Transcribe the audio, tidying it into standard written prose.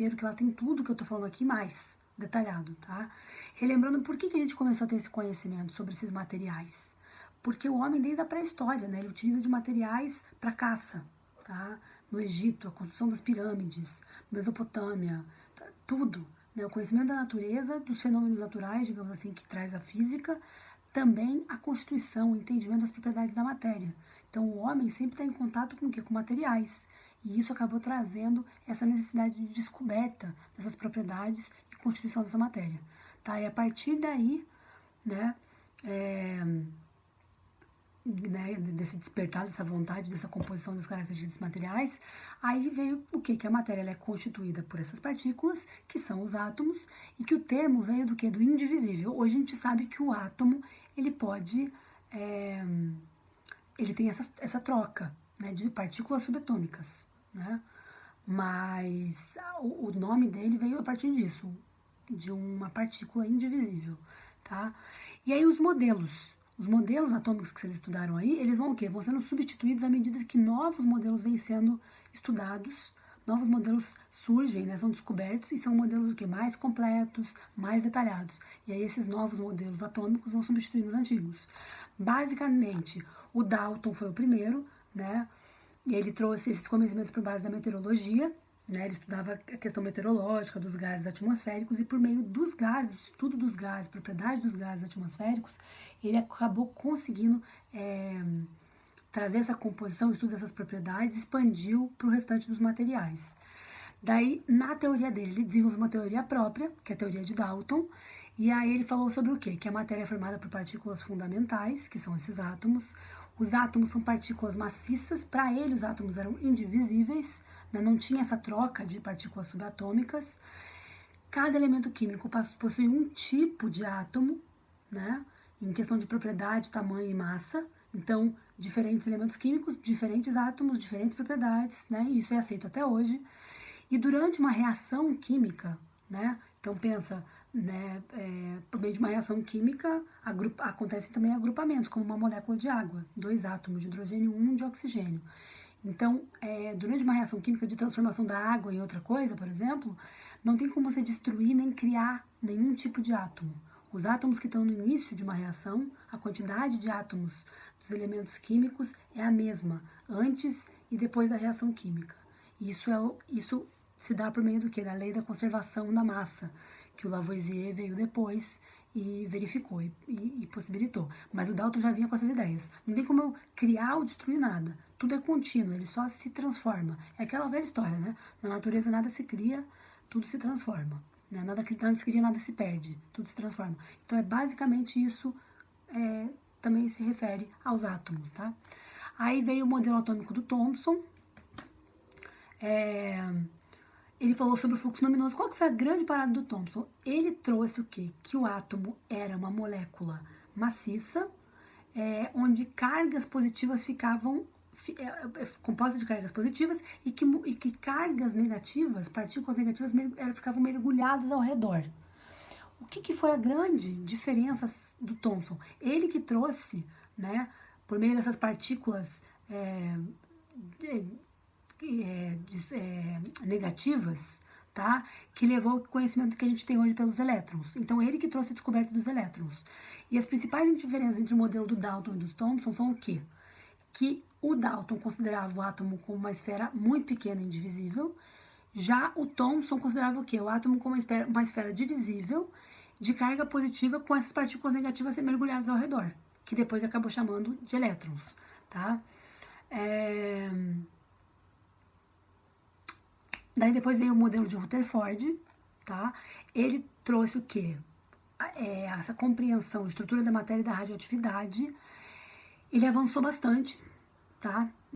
inteiro, que ela tem tudo que eu tô falando aqui mais detalhado, tá? Relembrando por que a gente começou a ter esse conhecimento sobre esses materiais. Porque o homem, desde a pré-história, né, ele utiliza de materiais para caça, tá? No Egito, a construção das pirâmides, Mesopotâmia, tudo, né? O conhecimento da natureza, dos fenômenos naturais, digamos assim, que traz a física, também a constituição, o entendimento das propriedades da matéria. Então, o homem sempre está em contato com o quê? Com materiais. E isso acabou trazendo essa necessidade de descoberta dessas propriedades e constituição dessa matéria. Tá? E a partir daí, né, desse despertar, dessa vontade, dessa composição das características materiais, aí veio o quê? Que a matéria ela é constituída por essas partículas, que são os átomos, e que o termo veio do quê? Do indivisível. Hoje a gente sabe que o átomo, ele pode, ele tem essa troca, né, de partículas subatômicas, né? Mas o nome dele veio a partir disso, de uma partícula indivisível, tá? E aí os modelos atômicos que vocês estudaram aí, eles vão o quê? Vão sendo substituídos à medida que novos modelos vêm sendo estudados, novos modelos surgem, né, são descobertos e são modelos o quê? Mais completos, mais detalhados. E aí esses novos modelos atômicos vão substituindo os antigos. Basicamente, o Dalton foi o primeiro, né? E ele trouxe esses conhecimentos por base da meteorologia, né? Ele estudava a questão meteorológica dos gases atmosféricos e por meio dos gases, estudo dos gases, propriedade dos gases atmosféricos, ele acabou conseguindo trazer essa composição, estudo dessas propriedades, expandiu para o restante dos materiais. Daí, na teoria dele, ele desenvolveu uma teoria própria, que é a teoria de Dalton, e aí ele falou sobre o quê? Que a matéria é formada por partículas fundamentais, que são esses átomos. Os átomos são partículas maciças, para ele os átomos eram indivisíveis, né? Não tinha essa troca de partículas subatômicas. Cada elemento químico possui um tipo de átomo, né? Em questão de propriedade, tamanho e massa. Então, diferentes elementos químicos, diferentes átomos, diferentes propriedades, né? E isso é aceito até hoje. E durante uma reação química, né? Então pensa, né, por meio de uma reação química, acontecem também agrupamentos, como uma molécula de água, 2 átomos de hidrogênio, 1 de oxigênio. Então, durante uma reação química de transformação da água em outra coisa, por exemplo, não tem como você destruir nem criar nenhum tipo de átomo. Os átomos que estão no início de uma reação, a quantidade de átomos dos elementos químicos é a mesma, antes e depois da reação química. Isso se dá por meio do quê? Da lei da conservação da massa, que o Lavoisier veio depois e verificou e possibilitou. Mas o Dalton já vinha com essas ideias. Não tem como eu criar ou destruir nada. Tudo é contínuo, ele só se transforma. É aquela velha história, né? Na natureza nada se cria, tudo se transforma. Né? Nada se cria, nada se perde, tudo se transforma. Então é basicamente isso, também se refere aos átomos, tá? Aí veio o modelo atômico do Thomson. Ele falou sobre o fluxo luminoso. Qual que foi a grande parada do Thomson? Ele trouxe o quê? Que o átomo era uma molécula maciça, onde cargas positivas ficavam composta de cargas positivas e que cargas negativas, partículas negativas, ficavam mergulhadas ao redor. O que foi a grande diferença do Thomson? Ele que trouxe, né, por meio dessas partículas negativas, tá? Que levou ao conhecimento que a gente tem hoje pelos elétrons. Então, ele que trouxe a descoberta dos elétrons. E as principais diferenças entre o modelo do Dalton e do Thomson são o quê? Que o Dalton considerava o átomo como uma esfera muito pequena e indivisível, já o Thomson considerava o quê? O átomo como uma esfera divisível, de carga positiva, com essas partículas negativas mergulhadas ao redor, que depois acabou chamando de elétrons, tá? Daí depois veio o modelo de Rutherford, tá? Ele trouxe o quê? Essa compreensão de estrutura da matéria e da radioatividade. Ele avançou bastante, tá?